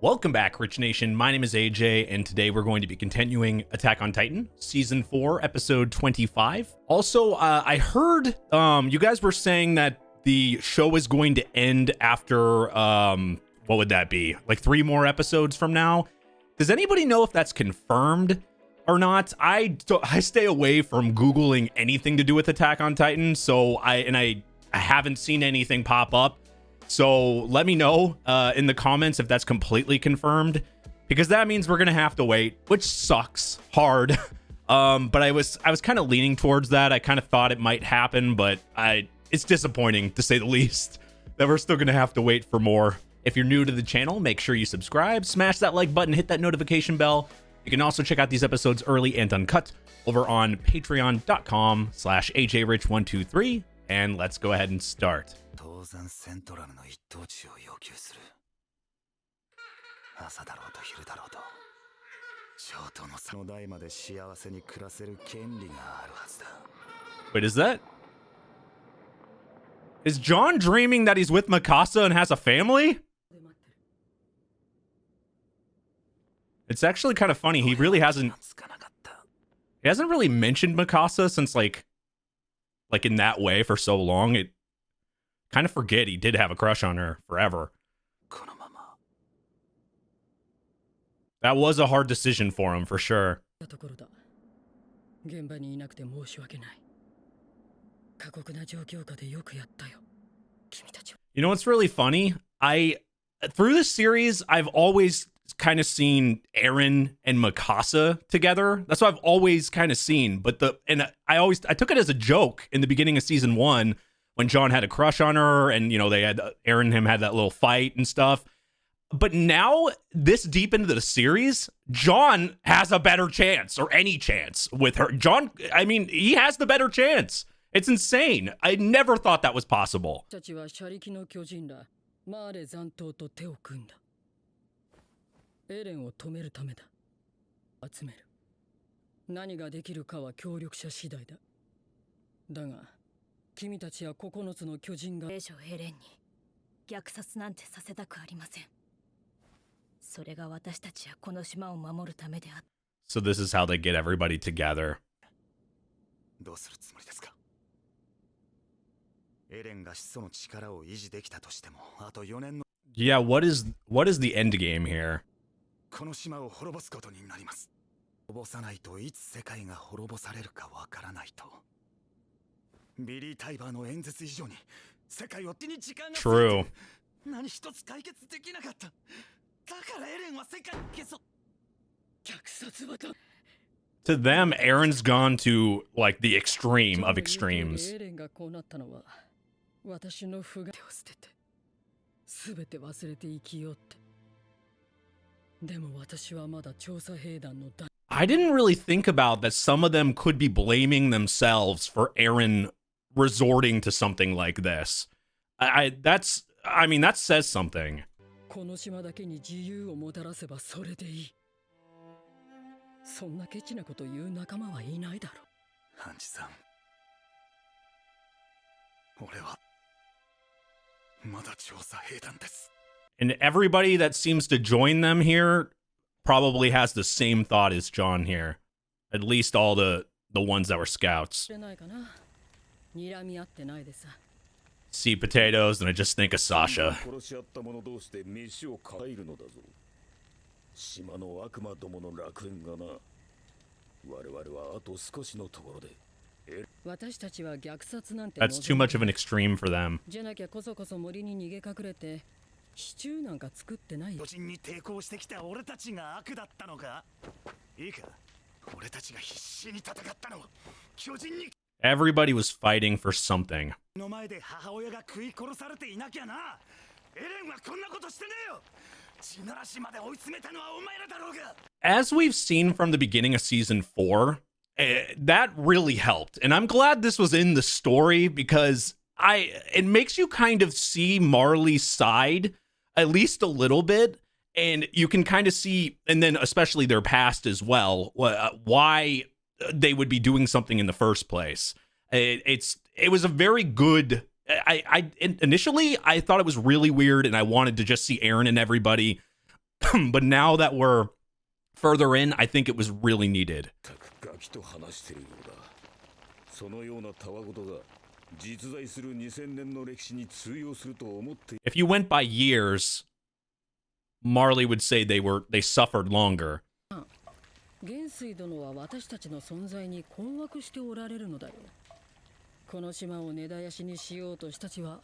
Welcome back, Rich Nation. My name is AJ, and today we're going to be continuing Attack on Titan, Season 4, Episode 25. Also, I heard you guys were saying that the show is going to end after, what would that be? Like 3 more episodes from now? Does anybody know if that's confirmed or not? I stay away from Googling anything to do with Attack on Titan, so I haven't seen anything pop up. So let me know in the comments if that's completely confirmed, because that means we're gonna have to wait, which sucks hard. But I was kind of leaning towards that. I kind of thought it might happen, but it's disappointing to say the least that we're still gonna have to wait for more. If you're new to the channel, make sure you subscribe, smash that like button, hit that notification bell. You can also check out these episodes early and uncut over on patreon.com/ajrich123, and let's go ahead and start. Wait, is John dreaming that he's with Mikasa and has a family? It's actually kind of funny. He hasn't really mentioned Mikasa since like in that way for so long. It kind of forget he did have a crush on her forever. That was a hard decision for him, for sure. You know what's really funny? Through this series, I've always kind of seen EREN and Mikasa together. That's what I've always kind of seen. But I took it as a joke in the beginning of season 1 when John had a crush on her, and they had EREN and him had that little fight and stuff. But now, this deep into the series, John has a better chance, or any chance with her. John, I mean, he has the better chance. It's insane. I never thought that was possible. So this is how they get everybody together. Yeah, what is the end game here? True. To them, Eren's gone to like the extreme of extremes. I didn't really think about that some of them could be blaming themselves for Eren resorting to something like this. That says something. And everybody that seems to join them here probably has the same thought as John here. At least all the ones that were scouts. See potatoes, and I just think of Sasha. That's too much of an extreme for them. Everybody was fighting for something. As we've seen from the beginning of season 4, that really helped. And I'm glad this was in the story, because it makes you kind of see Marley's side at least a little bit. And you can kind of see, and then especially their past as well, why they would be doing something in the first place. It was a very good. Initially I thought it was really weird, and I wanted to just see Eren and everybody But now that we're further in, I think it was really needed. If you went by years, Marley would say they suffered longer. 元帥殿は私たちの存在に困惑しておられるのだよ。この島を根絶やしにしようとしたちは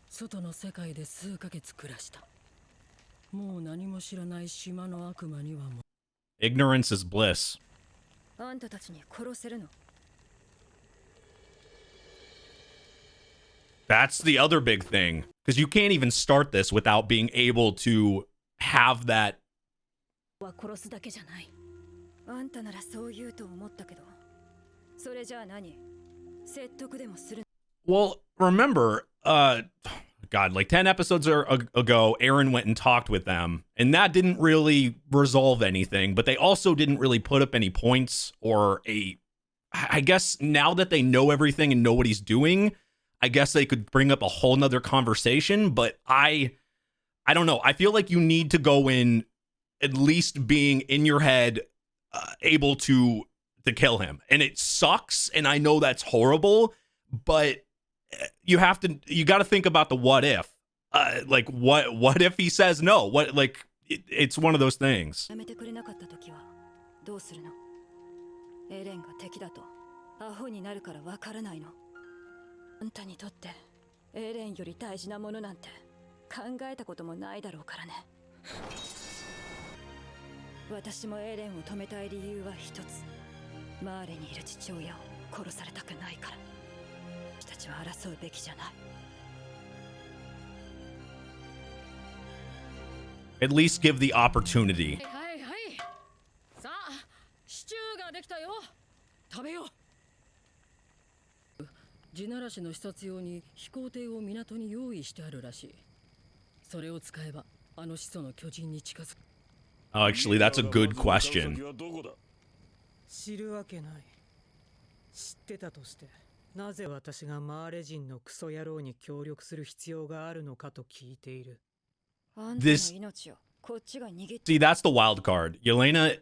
外の世界で数ヶ月暮らした。もう何も知らない島の悪魔にはもう Ignorance is bliss. あんたたちに殺せるの。That's the other big thing, because you can't even start this without being able to have that. は殺すだけじゃない。あんたならそう言うと思ったけど、それじゃあ何？説得でもする。Well, remember, God, like 10 episodes ago, EREN went and talked with them, and that didn't really resolve anything, but they also didn't really put up any points or I guess now that they know everything and know what he's doing, I guess they could bring up a whole nother conversation, but I don't know. I feel like you need to go in at least being in your head able to kill him. And it sucks, and I know that's horrible, but you got to think about the what if. Like what if he says no? What, like it's one of those things. やめてくれなかった時はどうするの？エレンが敵だとアホになるからわからないの。あんたにとってエレンより大事なものなんて考えたこともないだろうからね。私もエレンを止めたい理由は一つ。マーレにいる父親を殺されたくないから。私たちは争うべきじゃない。At least give the opportunity. はいはい。さあ、シチューができたよ。食べよう。地ならしの視察用に飛行艇を港に用意してあるらしい。それを使えばあの始祖の巨人に近づく。Oh, actually, that's a good question. 知るわけない。知ってたとして、なぜ私がマーレ人のクソ野郎に協力する必要があるのかと聞いている。This See, that's the wild card. Yelena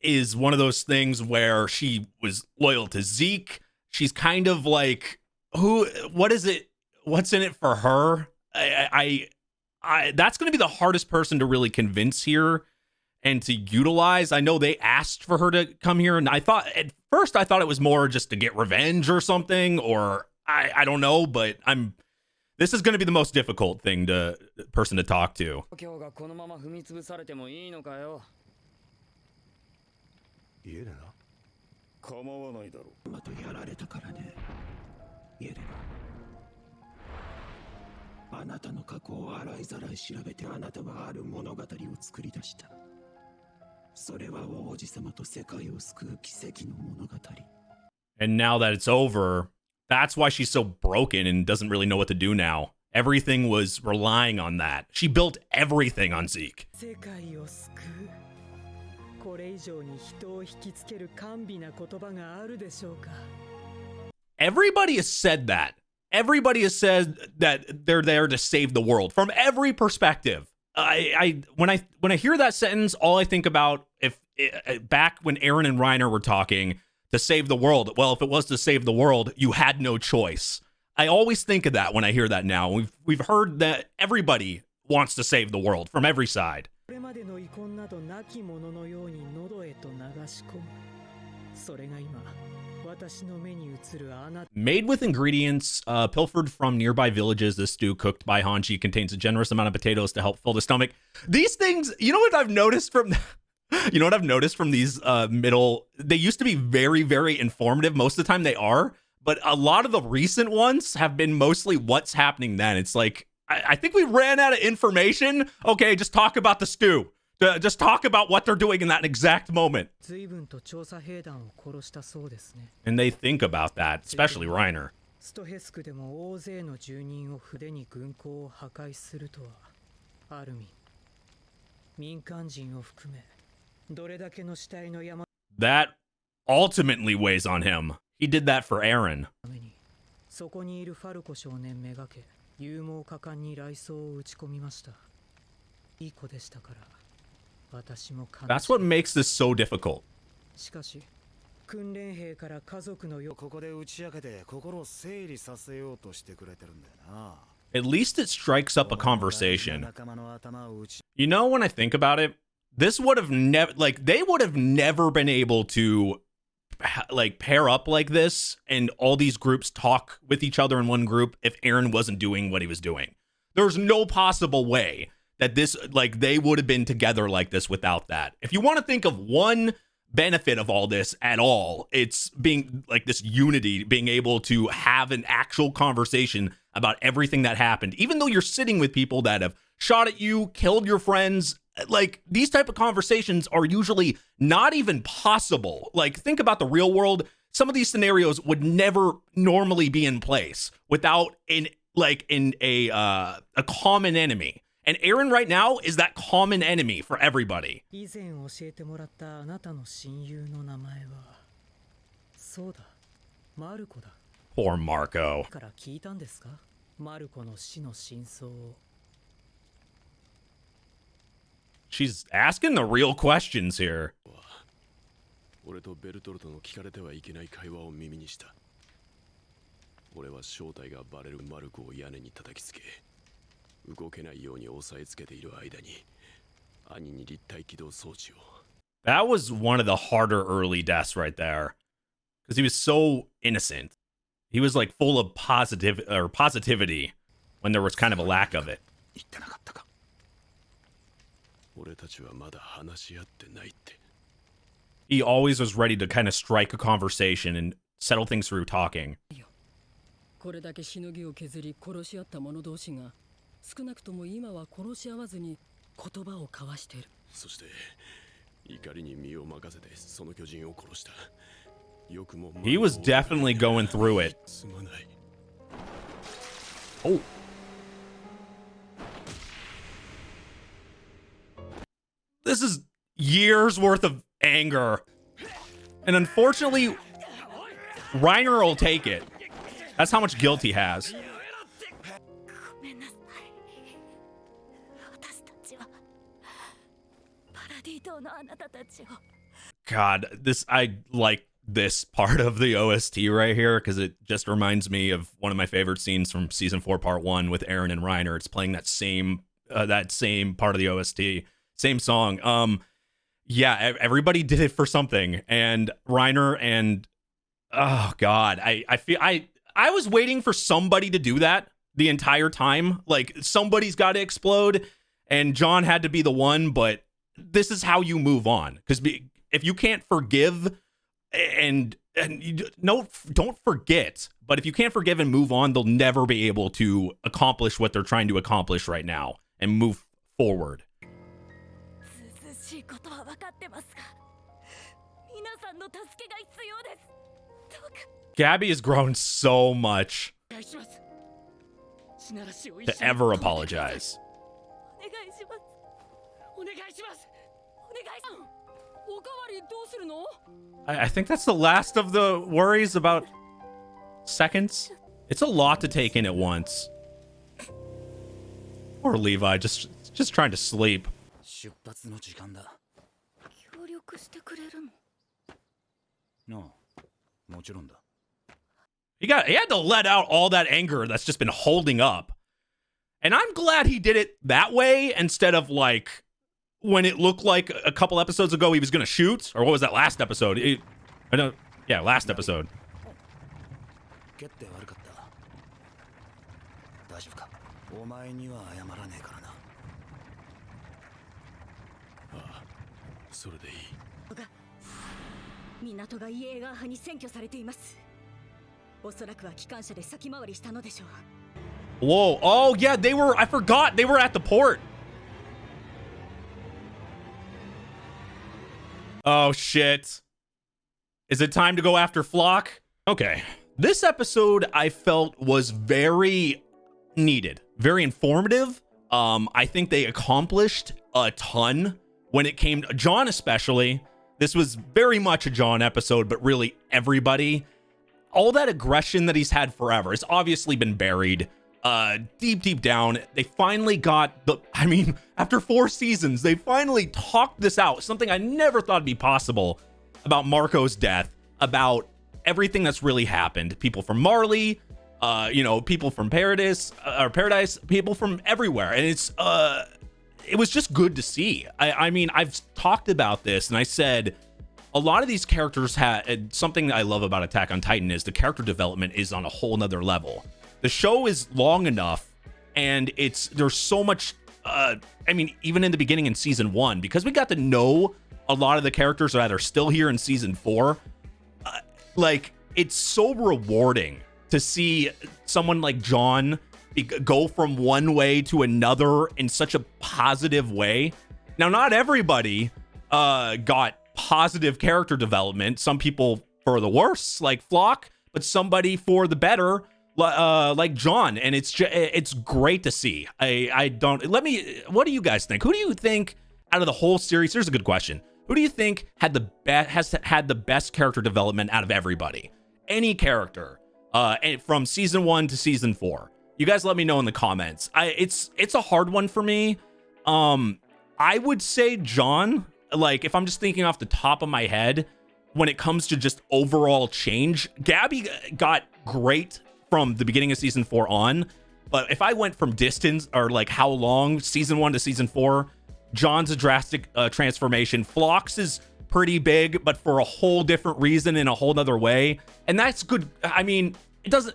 is one of those things where she was loyal to Zeke. She's kind of like, what is it? What's in it for her? That's going to be the hardest person to really convince here and to utilize. I know they asked for her to come here, and at first I thought it was more just to get revenge or something, or I don't know, but this is going to be the most difficult person to talk to. 今日がこのまま踏み潰されてもいいのかよ。イエレナ、構わないだろう。またやられたからね。イエレナ、あなたの過去を洗いざらい調べて、あなたはある物語を作り出した。それは王子様と世界を救う奇跡の物語。And now that it's over, that's why she's so broken and doesn't really know what to do now. Everything was relying on that. She built everything on Zeke. 世界を救う。これ以上に人を引きつける甘美な言葉があるでしょうか。Everybody has said that. Everybody has said that they're there to save the world from every perspective. When I hear that sentence, all I think about back when EREN and Reiner were talking to save the world. Well, if it was to save the world, you had no choice. I always think of that when I hear that now. We've heard that everybody wants to save the world from every side. Made with ingredients pilfered from nearby villages, this stew cooked by Hanji contains a generous amount of potatoes to help fill the stomach. These things, you know what I've noticed from these middle, they used to be very, very informative. Most of the time they are, but a lot of the recent ones have been mostly what's happening then. It's like, I think we ran out of information. Okay, just talk about the stew. Just talk about what they're doing in that exact moment. And they think about that, especially Reiner. ストヘスクでも大勢の住人を筆に軍港を破壊するとは、ある意味、民間人を含め、どれだけの死体の山 That ultimately weighs on him. He did that for EREN. そこにいるファルコ少年めがけ、勇猛果敢に雷装を打ち込みました。いい子でしたから、That's what makes this so difficult. しかし訓練兵から家族のよここで打ち明けて心を整理させようとしてくれてるんだよな。 At least it strikes up a conversation. 仲間の頭を打ち You know, when I think about it, this would have never, like, they would have never been able to, like, pair up like this and all these groups talk with each other in one group if Eren wasn't doing what he was doing. There's no possible way that this, like, they would have been together like this without that. If you want to think of one benefit of all this at all, it's being, like, this unity, being able to have an actual conversation about everything that happened, even though you're sitting with people that have shot at you, killed your friends. Like, these type of conversations are usually not even possible. Like, think about the real world. Some of these scenarios would never normally be in place without a common enemy. And Eren right now is that common enemy for everybody. 以前教えてもらったあなたの親友の名前はそうだマルコだ Poor Marco. から聞いたんですかマルコの死の真相を She's asking the real questions here. 俺とベルトルトの聞かれてはいけない会話を耳にした。俺は正体がバレるマルコを屋根に叩きつけ、動けないように押さえつけている間に兄に立体起動装置を。 That was one of the harder early deaths right there. Because he was so innocent. He was like full of positivity when there was kind of a lack of it. 言ってなかったか。俺たちはまだ話し合ってないって。 He always was ready to kind of strike a conversation and settle things through talking. これだけしのぎを削り殺し合った者同士が少なくとも今は殺し合わずに言葉を交わしている。そして怒りに身を任せてその巨人を殺した。よくも He was definitely going through it. すまない。 Oh. This is years worth of anger. And unfortunately, Reiner will take it. That's how much guilt he has. ごめんなさい。私たちはパラディ島のあなたたちを。 God, I like this part of the OST right here because it just reminds me of one of my favorite scenes from season 4 part 1 with Eren and Reiner. It's playing that same part of the OST, same song. Yeah, everybody did it for something, and Reiner and oh god, I was waiting for somebody to do that the entire time. Like, somebody's got to explode, and John had to be the one, but this is how you move on. Because if you can't forgive and don't forget, but if you can't forgive and move on, they'll never be able to accomplish what they're trying to accomplish right now and move forward. ずうずうしいことは分かってますが、皆さんの助けが必要です。どうか。 Gabby has grown so much お願いします。シナラ氏を to 一緒に ever apologize. お願いします。お願いします。お願いします。おかわりどうするの？ I think that's the last of the worries about seconds. It's a lot to take in at once. Poor Levi, just trying to sleep. 出発の時間だ。協力してくれるの？なあ、もちろんだ。 He had to let out all that anger that's just been holding up. And I'm glad he did it that way instead of like when it looked like a couple episodes ago he was going to shoot. Or what was that last episode? Last episode. 蹴って悪かった。大丈夫か？お前には謝らねえからな。ああ、それでいい。港がイエーガー派に占拠されています。おそらくは機関車で先回りしたのでしょう。 Whoa. Oh, yeah, I forgot they were at the port. Oh, shit. Is it time to go after Flock? Okay. This episode I felt was very needed, very informative. I think they accomplished a ton when it came to John, especially. This was very much a John episode, but really everybody. All that aggression that he's had forever has obviously been buried. deep down, they finally got after 4 seasons, they finally talked this out. Something I never thought would be possible about Marco's death, about everything that's really happened. People from Marley, people from Paradise, people from everywhere. And it was just good to see. I mean, I've talked about this and I said, a lot of these characters had something that I love about Attack on Titan is the character development is on a whole nother level. The show is long enough and there's so much, even in the beginning in season 1, because we got to know a lot of the characters that are still here in season 4, it's so rewarding to see someone like John go from one way to another in such a positive way. Now, not everybody got positive character development. Some people for the worse, like Flock, but somebody for the better, like John. And it's great to see. What do you guys think? Who do you think out of the whole series? Here's a good question. Who do you think has had the best character development out of everybody? Any character, from season 1 to season 4. You guys let me know in the comments. It's a hard one for me. I would say John. Like, if I'm just thinking off the top of my head, when it comes to just overall change, Gabby got great from the beginning of season 4 on. But if I went from distance or like how long, season 1 to season 4, John's a drastic transformation. Phlox is pretty big, but for a whole different reason in a whole nother way. And that's good. I mean,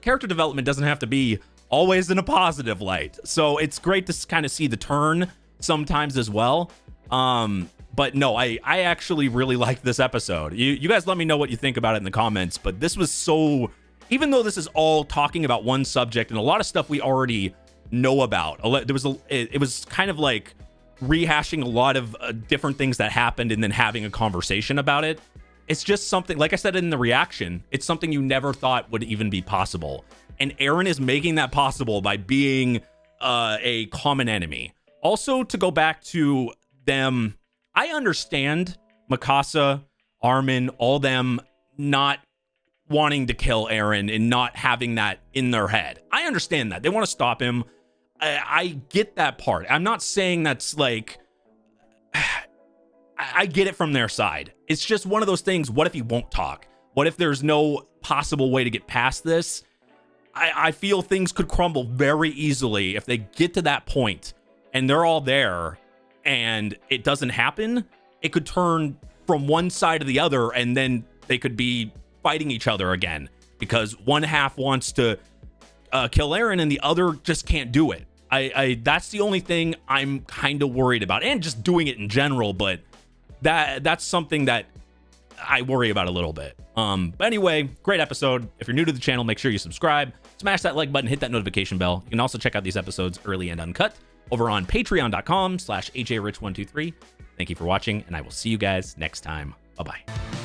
character development doesn't have to be always in a positive light. So it's great to kind of see the turn sometimes as well. But no, I actually really liked this episode. You guys let me know what you think about it in the comments. But this was so, even though this is all talking about one subject and a lot of stuff we already know about, it was kind of like rehashing a lot of different things that happened and then having a conversation about it. It's just something, like I said in the reaction, it's something you never thought would even be possible. And EREN is making that possible by being a common enemy. Also, to go back to them, I understand Mikasa, Armin, all them not wanting to kill EREN and not having that in their head. I understand that. They want to stop him. I get that part. I'm not saying that's like... I get it from their side. It's just one of those things. What if he won't talk? What if there's no possible way to get past this? I feel things could crumble very easily if they get to that point and they're all there and it doesn't happen. It could turn from one side to the other and then they could be fighting each other again because one half wants to kill EREN and the other just can't do it. That's the only thing I'm kind of worried about, and just doing it in general, but that's something that I worry about a little bit. But anyway, great episode. If you're new to the channel, make sure you subscribe, smash that like button, hit that notification bell. You can also check out these episodes early and uncut over on patreon.com/ajrich123. Thank you for watching, and I will see you guys next time. Bye-bye.